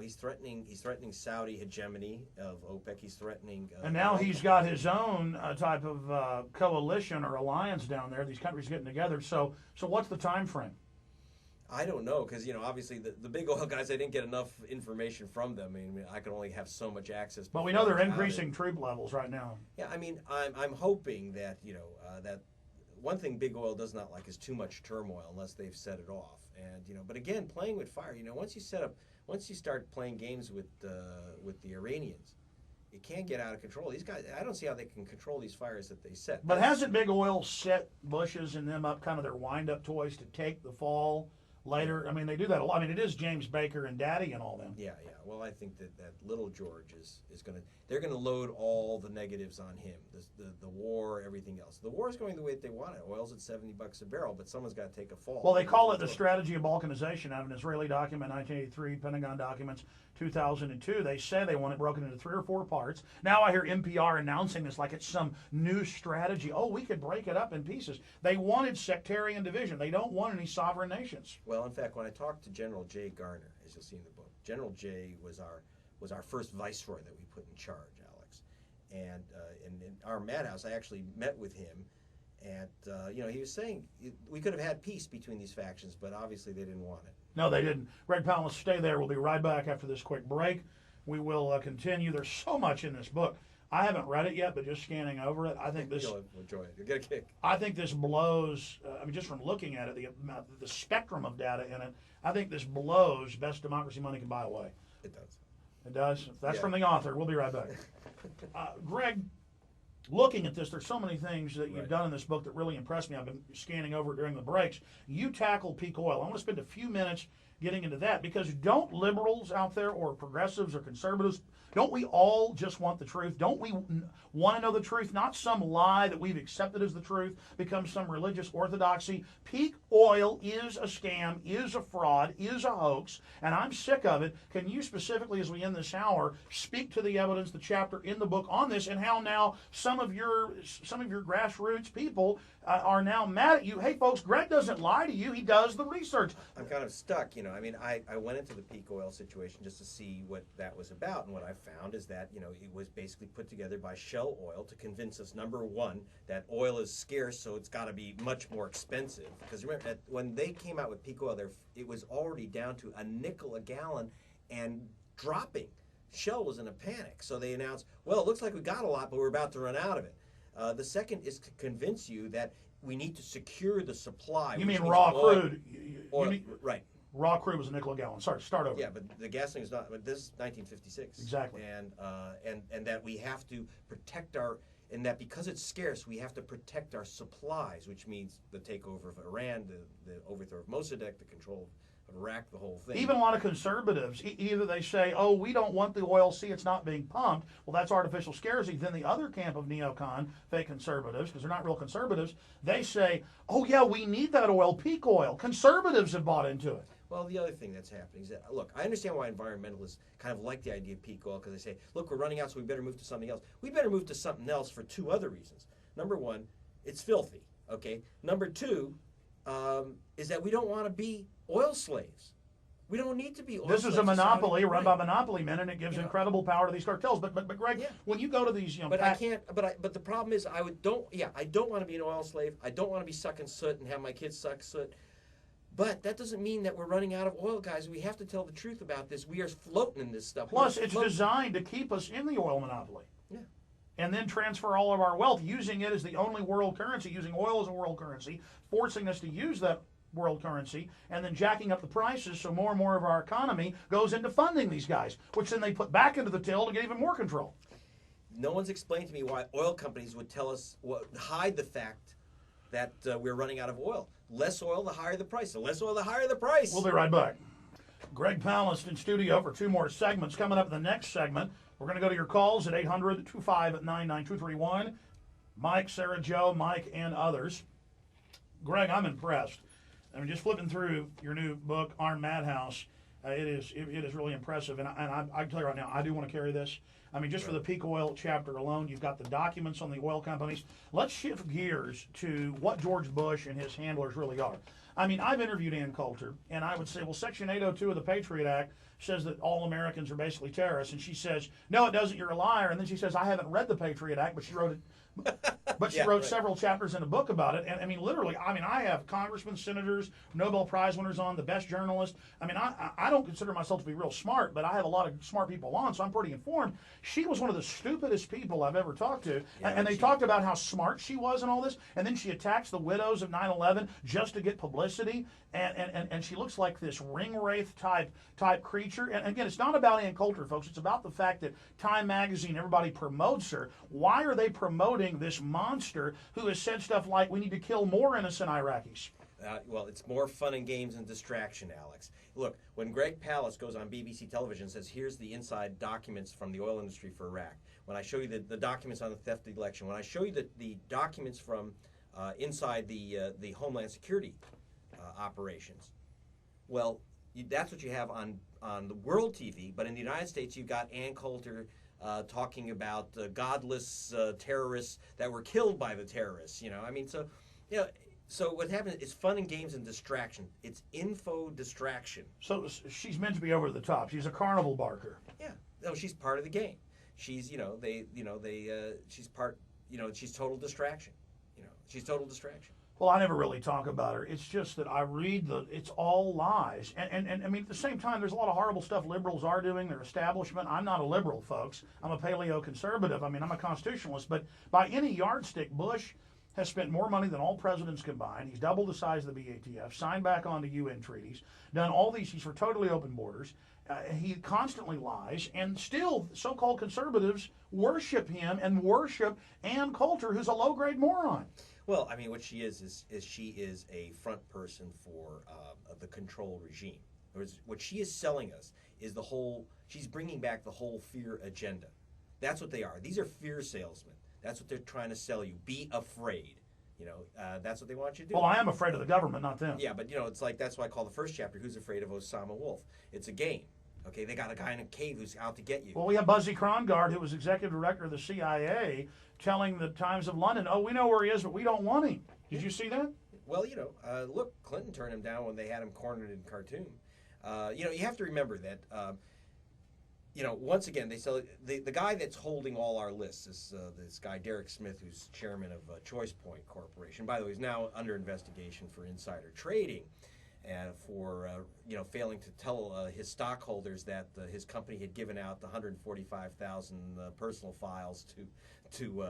he's threatening Saudi hegemony of OPEC. He's threatening. And now he's got his own type of coalition or alliance down there. These countries getting together. So what's the time frame? I don't know, because obviously the big oil guys, I didn't get enough information from them. I mean, I could only have so much access. But we know they're increasing troop levels right now. Yeah, I mean, I'm hoping that that one thing big oil does not like is too much turmoil unless they've set it off. And but again, playing with fire. Once you start playing games with the Iranians, it can get out of control. These guys, I don't see how they can control these fires that they set. But hasn't big oil set Bush's and them up kind of their wind-up toys to take the fall later? I mean, they do that a lot. I mean, it is James Baker and Daddy and all them. Yeah. Well, I think that little George is going to. They're going to load all the negatives on him. The war, everything else. The war is going the way that they want it. Oil's at $70 a barrel, but someone's got to take a fall. Well, they call it the strategy of balkanization out of an Israeli document, 1983, Pentagon documents, 2002. They say they want it broken into 3 or 4 parts. Now I hear NPR announcing this like it's some new strategy. Oh, we could break it up in pieces. They wanted sectarian division. They don't want any sovereign nations. Well, in fact, when I talked to General J. Garner, as you'll see in the book, General J was our first viceroy that we put in charge, Alex. And in our Madhouse, I actually met with him, And he was saying we could have had peace between these factions, but obviously they didn't want it. No, they didn't. Greg Palast, stay there. We'll be right back after this quick break. We will continue. There's so much in this book. I haven't read it yet, but just scanning over it, I think this. You'll enjoy it. You'll get a kick. I think this blows. Just from looking at it, the spectrum of data in it, I think this blows best democracy money can buy away. It does. It does. That's Yeah. from the author. We'll be right back. Greg, looking at this, there's so many things that you've done in this book that really impressed me. I've been scanning over it during the breaks. You tackle peak oil. I want to spend a few minutes getting into that, because don't liberals out there or progressives or conservatives, don't we all just want the truth? Don't we want to know the truth? Not some lie that we've accepted as the truth becomes some religious orthodoxy. Peak oil is a scam, is a fraud, is a hoax, and I'm sick of it. Can you specifically, as we end this hour, speak to the evidence, the chapter in the book on this, and how now some of your grassroots people are now mad at you? Hey, folks, Greg doesn't lie to you. He does the research. I'm kind of stuck, I went into the peak oil situation just to see what that was about, and what I found is that, it was basically put together by Shell Oil to convince us, number one, that oil is scarce, so it's got to be much more expensive. Because remember, when they came out with peak oil, it was already down to a nickel a gallon and dropping. Shell was in a panic, so they announced, well, it looks like we got a lot, but we're about to run out of it. The second is to convince you that we need to secure the supply. You mean raw crude? Right. Raw crude was a nickel a gallon. Sorry, start over. Yeah, but the gasoline is not. But this is 1956. Exactly. And that we have to protect and that because it's scarce, we have to protect our supplies, which means the takeover of Iran, the overthrow of Mossadegh, the control of Iraq, the whole thing. Even a lot of conservatives, either they say, oh, we don't want the oil, see, it's not being pumped. Well, that's artificial scarcity. Then the other camp of neocon, fake conservatives, because they're not real conservatives, they say, oh, yeah, we need that oil, peak oil. Conservatives have bought into it. Well, the other thing that's happening is that, look, I understand why environmentalists kind of like the idea of peak oil, because they say, look, we're running out, so we better move to something else. We better move to something else for two other reasons. Number one, it's filthy, okay? Number two, is that we don't want to be oil slaves. We don't need to be oil slaves. This is a monopoly run by monopoly men, and it gives incredible power to these cartels. But Greg, when you go to these, but I can't. But the problem is, I don't want to be an oil slave. I don't want to be sucking soot and have my kids suck soot. But that doesn't mean that we're running out of oil, guys. We have to tell the truth about this. We are floating in this stuff. Plus, it's designed to keep us in the oil monopoly. Yeah. And then transfer all of our wealth, using it as the only world currency, using oil as a world currency, forcing us to use that world currency, and then jacking up the prices so more and more of our economy goes into funding these guys, which then they put back into the till to get even more control. No one's explained to me why oil companies would tell us, hide the fact that we're running out of oil. Less oil, the higher the price. The less oil, the higher the price. We'll be right back. Greg Palast in studio for two more segments. Coming up in the next segment, we're going to go to your calls at 800-259-9231. Mike, Sarah, Joe, Mike, and others. Greg, I'm impressed. I mean, just flipping through your new book, Armed Madhouse, it is really impressive. And I can tell you right now, I do want to carry this. I mean, just for the peak oil chapter alone, you've got the documents on the oil companies. Let's shift gears to what George Bush and his handlers really are. I mean, I've interviewed Ann Coulter, and I would say, well, Section 802 of the Patriot Act says that all Americans are basically terrorists. And she says, no, it doesn't, you're a liar. And then she says, I haven't read the Patriot Act, but she wrote it. But she wrote several chapters in a book about it. And I mean, literally, I have congressmen, senators, Nobel Prize winners on, the best journalists. I mean, I don't consider myself to be real smart, but I have a lot of smart people on, so I'm pretty informed. She was one of the stupidest people I've ever talked to. And they talked about how smart she was and all this. And then she attacks the widows of 9/11 just to get publicity. And she looks like this ring wraith type creature. And again, it's not about Ann Coulter, folks. It's about the fact that Time Magazine, everybody promotes her. Why are they promoting this monster who has said stuff like, we need to kill more innocent Iraqis? Well, it's more fun and games and distraction, Alex. Look, when Greg Palast goes on BBC television and says, here's the inside documents from the oil industry for Iraq, when I show you the documents on the theft of the election, when I show you the documents from inside the Homeland Security operations, well, that's what you have on the world TV, but in the United States, you've got Ann Coulter talking about godless terrorists that were killed by the terrorists. So what happens is fun and games and distraction. It's info distraction. So she's meant to be over the top. She's a carnival barker. Yeah. No, she's part of the game. She's, she's part, she's total distraction. She's total distraction. Well, I never really talk about her. It's just that I read it's all lies. And I mean, at the same time, there's a lot of horrible stuff liberals are doing, their establishment. I'm not a liberal, folks. I'm a paleo-conservative. I mean, I'm a constitutionalist. But by any yardstick, Bush has spent more money than all presidents combined. He's doubled the size of the BATF, signed back onto UN treaties, done all these. He's for totally open borders. He constantly lies, and still so-called conservatives worship him and worship Ann Coulter, who's a low-grade moron. Well, I mean, what she is she is a front person for the control regime. What she is selling us is she's bringing back the whole fear agenda. That's what they are. These are fear salesmen. That's what they're trying to sell you. Be afraid. That's what they want you to do. Well, I am afraid of the government, not them. Yeah, but it's like that's why I call the first chapter "Who's Afraid of Osama Wolf." It's a game. Okay, they got a guy in a cave who's out to get you. Well, we have Buzzy Krongard, who was executive director of the CIA, telling the Times of London, "Oh, we know where he is, but we don't want him." Did you see that? Well, look, Clinton turned him down when they had him cornered in Khartoum. You have to remember that. Once again, they sell the guy that's holding all our lists is this guy Derek Smith, who's chairman of Choice Point Corporation. By the way, he's now under investigation for insider trading, and for failing to tell his stockholders that his company had given out the 145,000 personal files to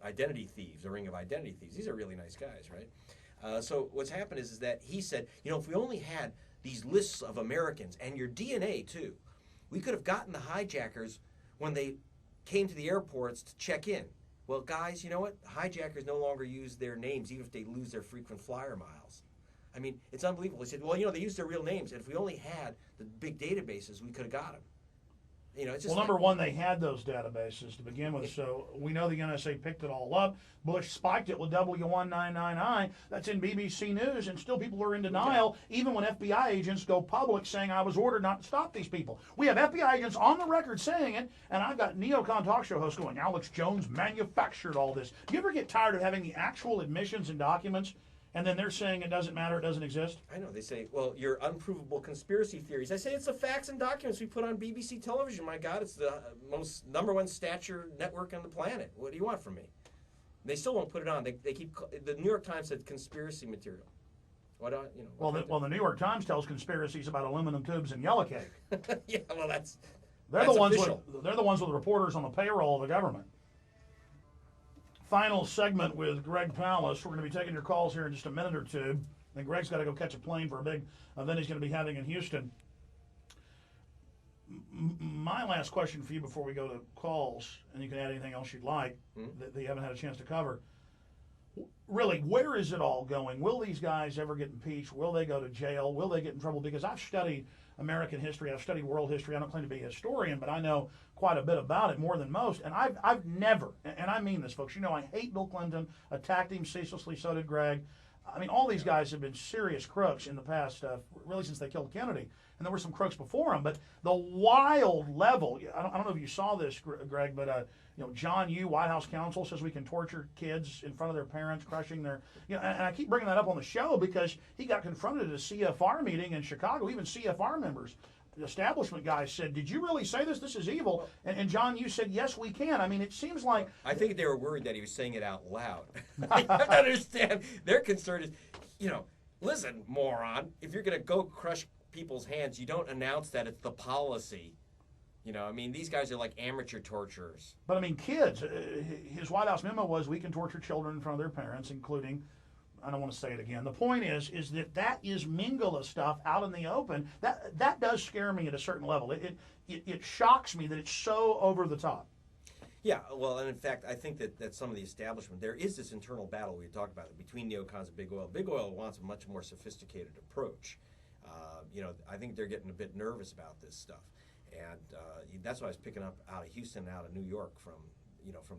identity thieves, a ring of identity thieves. These are really nice guys, right? So what's happened is that he said, if we only had these lists of Americans and your DNA too, we could have gotten the hijackers when they came to the airports to check in. Well, guys, you know what? Hijackers no longer use their names, even if they lose their frequent flyer miles. I mean, it's unbelievable. He said, well, they use their real names, and if we only had the big databases, we could have got them. It's just number one, they had those databases to begin with, so we know the NSA picked it all up. Bush spiked it with W1999. That's in BBC News, and still people are in denial, even when FBI agents go public saying I was ordered not to stop these people. We have FBI agents on the record saying it, and I've got neocon talk show hosts going, Alex Jones manufactured all this. Do you ever get tired of having the actual admissions and documents, and then they're saying it doesn't matter, it doesn't exist? I know. They say, well, your unprovable conspiracy theories. I say it's the facts and documents we put on BBC television. My God, it's the most #1 stature network on the planet. What do you want from me? They still won't put it on. They keep. The New York Times said conspiracy material. What the New York Times tells conspiracies about aluminum tubes and yellow cake. Yeah, well, they're the ones with reporters on the payroll of the government. Final segment with Greg Palast. We're going to be taking your calls here in just a minute or two. Then Greg's got to go catch a plane for a big event he's going to be having in Houston. My last question for you before we go to calls, and you can add anything else you'd like that you haven't had a chance to cover. Really, where is it all going? Will these guys ever get impeached? Will they go to jail? Will they get in trouble? Because I've studied American history. I've studied world history. I don't claim to be a historian, but I know quite a bit about it, more than most. And I've never, and I mean this, folks, I hate Bill Clinton, attacked him ceaselessly, so did Greg. I mean, all these guys have been serious crooks in the past, really since they killed Kennedy. And there were some crooks before him. But the wild level, I don't know if you saw this, Greg, but John Yoo, White House counsel, says we can torture kids in front of their parents, crushing their, and I keep bringing that up on the show because he got confronted at a CFR meeting in Chicago. Even CFR members, the establishment guys said, "Did you really say this? This is evil." And John Yoo said, "Yes, we can." I mean, it seems like... I think they were worried that he was saying it out loud. I don't understand. Their concern is, listen, moron, if you're going to go crush people's hands, you don't announce that it's the policy. These guys are like amateur torturers. But I mean, kids, his White House memo was we can torture children in front of their parents, including, I don't want to say it again. The point is that is Mingala stuff out in the open. That does scare me at a certain level. It shocks me that it's so over the top. Yeah, well, and in fact, I think that some of the establishment, there is this internal battle we talked about between neocons and Big Oil. Big Oil wants a much more sophisticated approach. I think they're getting a bit nervous about this stuff. And that's why I was picking up out of Houston and out of New York from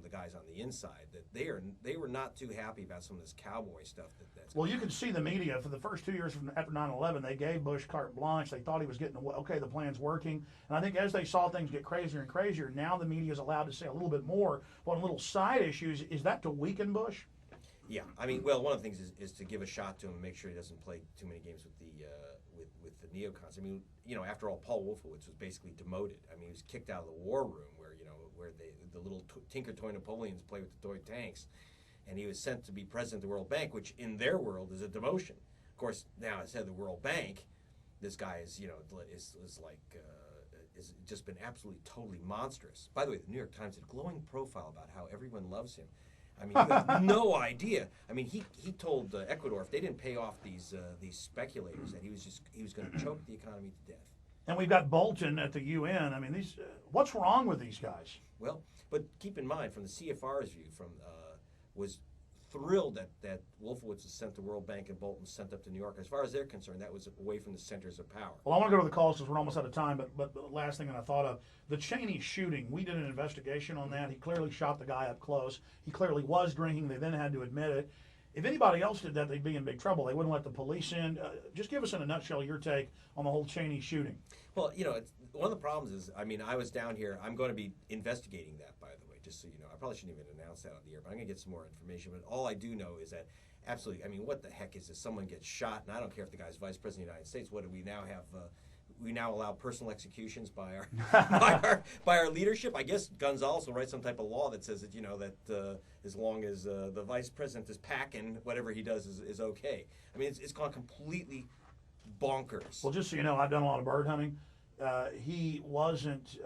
the guys on the inside, that they were not too happy about some of this cowboy stuff. Well, you can see the media for the first 2 years after 9/11. They gave Bush carte blanche. They thought he was getting away. Okay, the plan's working. And I think as they saw things get crazier and crazier, now the media is allowed to say a little bit more on little side issues. Is that to weaken Bush? Yeah, well, one of the things is to give a shot to him and make sure he doesn't play too many games with the neocons. After all, Paul Wolfowitz was basically demoted. He was kicked out of the war room where the little Tinker Toy Napoleons play with the toy tanks, and he was sent to be president of the World Bank, which in their world is a demotion. Of course, now as head of the World Bank, this guy is just been absolutely totally monstrous. By the way, the New York Times did a glowing profile about how everyone loves him. I mean, you have no idea. I mean, he told Ecuador if they didn't pay off these speculators that he was going to choke the economy to death. And we've got Bolton at the UN. I mean, what's wrong with these guys? Well, but keep in mind, from the CFR's view, was thrilled that Wolfowitz was sent to World Bank and Bolton was sent up to New York. As far as they're concerned, that was away from the centers of power. Well, I want to go to the calls because we're almost out of time, but the last thing that I thought of, the Cheney shooting, we did an investigation on that. He clearly shot the guy up close. He clearly was drinking. They then had to admit it. If anybody else did that, they'd be in big trouble. They wouldn't let the police in. Just give us in a nutshell your take on the whole Cheney shooting. Well, one of the problems is, I mean, I was down here. I'm going to be investigating that, by the way, just so you know. I probably shouldn't even announce that on the air, but I'm going to get some more information. But all I do know is that, absolutely, I mean, what the heck is this? Someone gets shot, and I don't care if the guy's vice president of the United States. What do we now have? We now allow personal executions by our by our leadership. I guess Gonzales will write some type of law that says that that as long as the vice president is packing, whatever he does is okay. I mean, it's gone completely bonkers. Well, just so you know, I've done a lot of bird hunting. He wasn't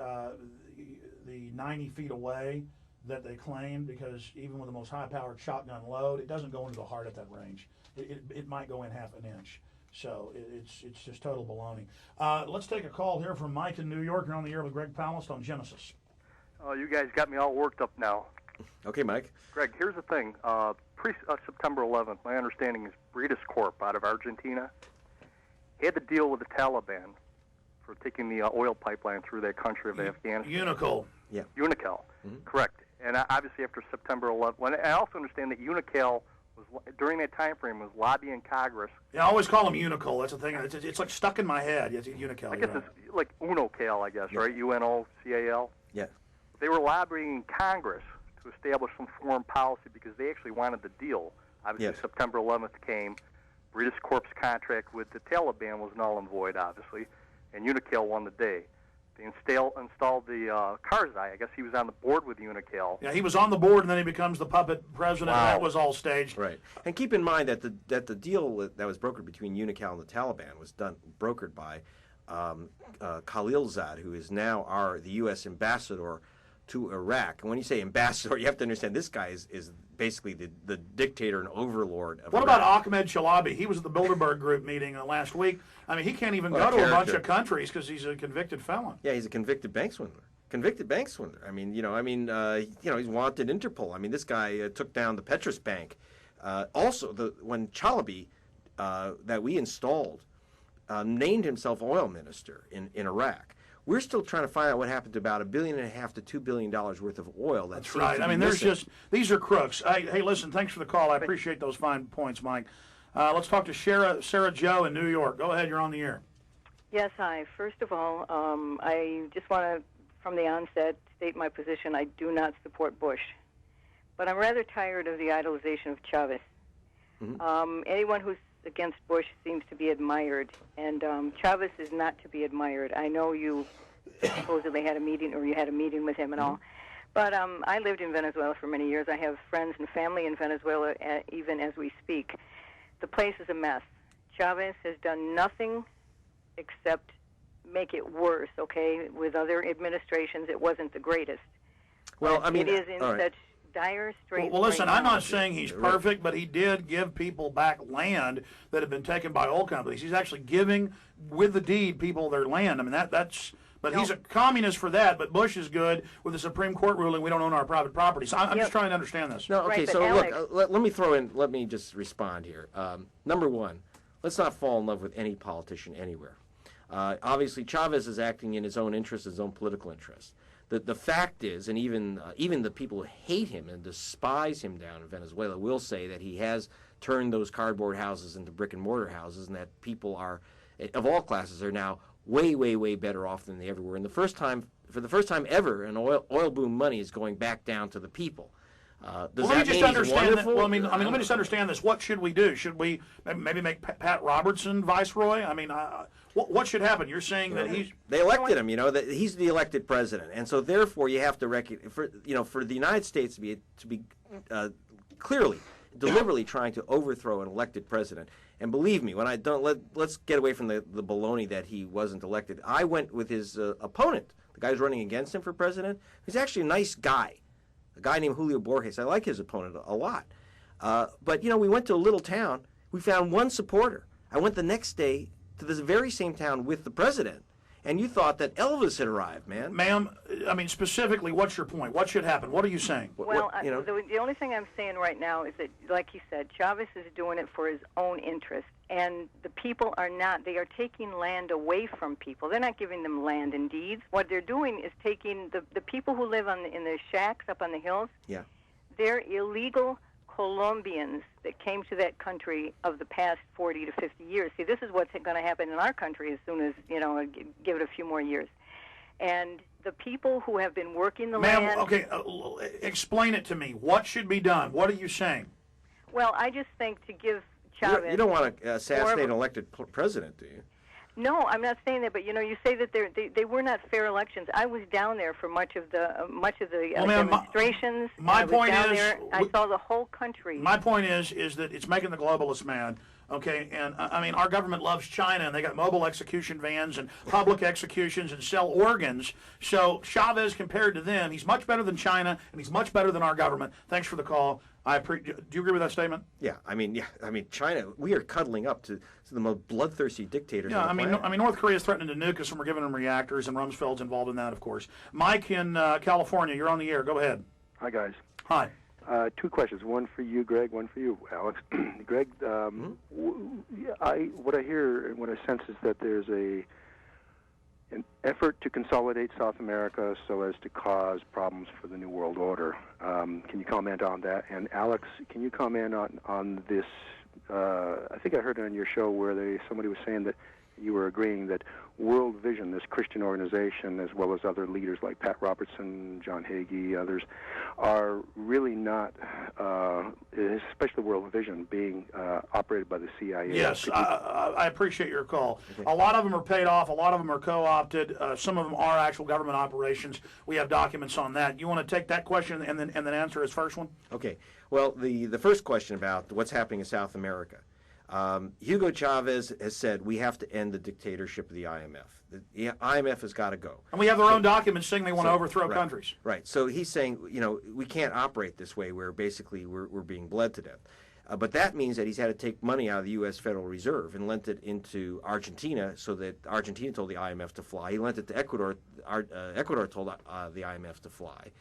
the 90 feet away that they claimed, because even with the most high-powered shotgun load, it doesn't go into the heart at that range. It might go in half an inch. So it's just total baloney. Let's take a call here from Mike in New York. You're on the air with Greg Palast on Genesis. Oh, you guys got me all worked up now. Okay, Mike. Greg, here's the thing. Pre-September 11th, my understanding is Britas Corp out of Argentina had to deal with the Taliban for taking the oil pipeline through that country of Afghanistan. Unical. Yeah. Unical, correct. And obviously after September 11th, I also understand that Unical was, during that time frame, was lobbying Congress. Yeah, I always call them Unical. That's the thing. It's like stuck in my head. It's Unical. I guess it's like Unocal, I guess, right? UNOCAL. Yeah. They were lobbying Congress to establish some foreign policy because they actually wanted the deal. Obviously, Yes. September 11th came. Britas Corp's contract with the Taliban was null and void, obviously, and Unical won the day. They installed the Karzai. I guess he was on the board with Unical. Yeah, he was on the board, and then he becomes the puppet president. Wow. That was all staged. Right. And keep in mind that the deal that was brokered between Unical and the Taliban was brokered by Khalilzad, who is now the U.S. ambassador to Iraq. And when you say ambassador, you have to understand this guy is basically the dictator and overlord of What Iraq. about Ahmed Chalabi? He was at the Bilderberg Group meeting last week. I mean, he can't even go to a bunch of countries because he's a convicted felon. Yeah, he's a convicted bank swindler. I mean, he's wanted Interpol. I mean, this guy took down the Petrus Bank. Also, when Chalabi, that we installed, named himself oil minister in Iraq. We're still trying to find out what happened to about $1.5 billion to $2 billion worth of oil. That's right. I mean, these are crooks. Hey, listen, thanks for the call. I appreciate those fine points, Mike. Let's talk to Sarah Joe in New York. Go ahead, you're on the air. Yes, hi. First of all, I just want to, from the onset, state my position. I do not support Bush. But I'm rather tired of the idolization of Chavez. Mm-hmm. Anyone who's against Bush seems to be admired, and Chavez is not to be admired. I know you supposedly had a meeting, or you had a meeting with him and all, but I lived in Venezuela for many years. I have friends and family in Venezuela, even as we speak. The place is a mess. Chavez has done nothing except make it worse, okay? With other administrations, it wasn't the greatest. Well, but I mean, it is in such dire straits. Well, listen, right I'm now. not saying he's perfect, but he did give people back land that had been taken by oil companies. He's actually giving, with the deed, people their land. I mean, that's. But he's a communist for that. But Bush is good with the Supreme Court ruling. We don't own our private property. So I'm just trying to understand this. No, okay. Right, So Alex, look, let me just respond here. Number one, let's not fall in love with any politician anywhere. Obviously, Chavez is acting in his own interest, his own political interest. The fact is, and even the people who hate him and despise him down in Venezuela will say that he has turned those cardboard houses into brick and mortar houses, and that people of all classes are now way, way, way better off than they ever were. And for the first time ever, an oil boom money is going back down to the people. Does that mean he's wonderful? Well, let me just understand this. What should we do? Should we maybe make Pat Robertson viceroy? I mean, what should happen? You're saying that they elected him. That he's the elected president, and so therefore you have to for the United States to be clearly, deliberately trying to overthrow an elected president. And believe me, when I don't let's get away from the baloney that he wasn't elected. I went with his opponent, the guy who's running against him for president. He's actually a nice guy, a guy named Julio Borges. I like his opponent a lot. But we went to a little town. We found one supporter. I went the next day to this very same town with the president. And you thought that Elvis had arrived, man. Ma'am, I mean, specifically, what's your point? What should happen? What are you saying? Well, the only thing I'm saying right now is that, like you said, Chavez is doing it for his own interest. And the people are not. They are taking land away from people. They're not giving them land and deeds. What they're doing is taking the people who live in the shacks up on the hills. Yeah. They're illegal Colombians that came to that country of the past 40 to 50 years. See, this is what's going to happen in our country as soon as, give it a few more years. And the people who have been working the land... Ma'am, okay, explain it to me. What should be done? What are you saying? Well, I just think to give Chavez... You don't want to assassinate an elected president, do you? No, I'm not saying that, but you say that they were not fair elections. I was down there for much of the demonstrations. My point is, I saw the whole country. My point is that it's making the globalists mad. Okay, and I mean, our government loves China, and they got mobile execution vans and public executions and sell organs. So Chavez, compared to them, he's much better than China, and he's much better than our government. Thanks for the call. Do you agree with that statement? Yeah, I mean, China. We are cuddling up to the most bloodthirsty dictators. Yeah, on the planet. North Korea is threatening to nuke us, and we're giving them reactors, and Rumsfeld's involved in that, of course. Mike in California, you're on the air. Go ahead. Hi, guys. Hi. Two questions. One for you, Greg. One for you, Alex. Greg, what I hear and what I sense is that there's an effort to consolidate South America so as to cause problems for the New World Order. Can you comment on that? And Alex, can you comment on this? I think I heard it on your show where somebody was saying that you were agreeing that World Vision, this Christian organization, as well as other leaders like Pat Robertson, John Hagee, others, are really not, especially World Vision, being operated by the CIA. Yes, I appreciate your call. Okay. A lot of them are paid off. A lot of them are co-opted. Some of them are actual government operations. We have documents on that. You want to take that question and then answer his first one? Okay. Well, the first question about what's happening in South America. Hugo Chavez has said we have to end the dictatorship of the IMF. The IMF has got to go. And we have their own documents saying they want to overthrow countries. Right. So he's saying, we can't operate this way where basically we're being bled to death. But that means that he's had to take money out of the U.S. Federal Reserve and lent it into Argentina so that Argentina told the IMF to fly. He lent it to Ecuador. Ecuador told the IMF to fly.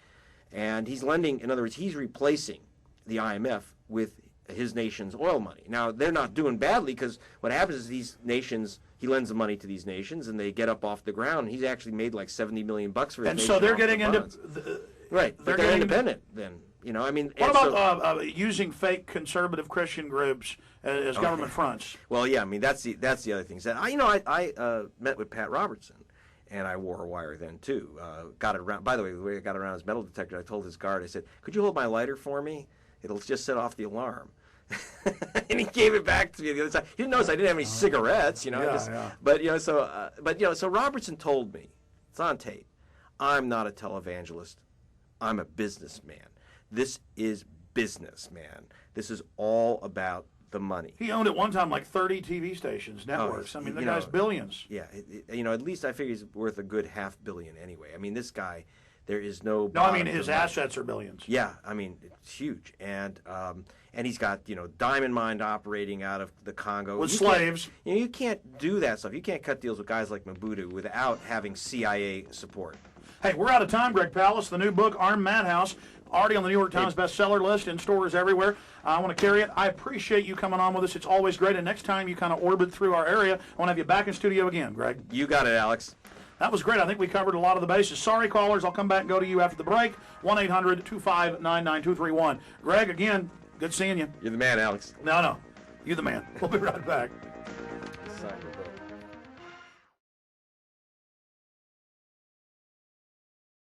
And he's lending, in other words, he's replacing the IMF with his nation's oil money. Now, they're not doing badly because what happens is these nations, he lends the money to these nations and they get up off the ground. He's actually made like $70 million for his nation. And so they're getting into... Right, but they're independent then. What about using fake conservative Christian groups as government fronts? Well, yeah, that's the other thing. I met with Pat Robertson, and I wore a wire then too. Got it around. By the way, the way I got around his metal detector, I told his guard, I said, "Could you hold my lighter for me? It'll just set off the alarm." And he gave it back to me the other side. He didn't notice I didn't have any cigarettes, But so Robertson told me, it's on tape, I'm not a televangelist. I'm a businessman. This is business, man. This is all about the money. He owned at one time like 30 TV stations, networks. The guy's billions. Yeah, at least I figure he's worth a good $500 million anyway. This guy, there is no... No, his assets are billions. Yeah, it's huge. And he's got, diamond mine operating out of the Congo. With slaves. You can't do that stuff. You can't cut deals with guys like Mobutu without having CIA support. Hey, we're out of time, Greg Palast. The new book, Armed Madhouse, already on the New York Times bestseller list, in stores everywhere. I want to carry it. I appreciate you coming on with us. It's always great. And next time you kind of orbit through our area, I want to have you back in studio again, Greg. You got it, Alex. That was great. I think we covered a lot of the bases. Sorry, callers. I'll come back and go to you after the break. 1-800-259-9231. Greg, again, good seeing you. You're the man, Alex. No. You're the man. We'll be right back. Sorry.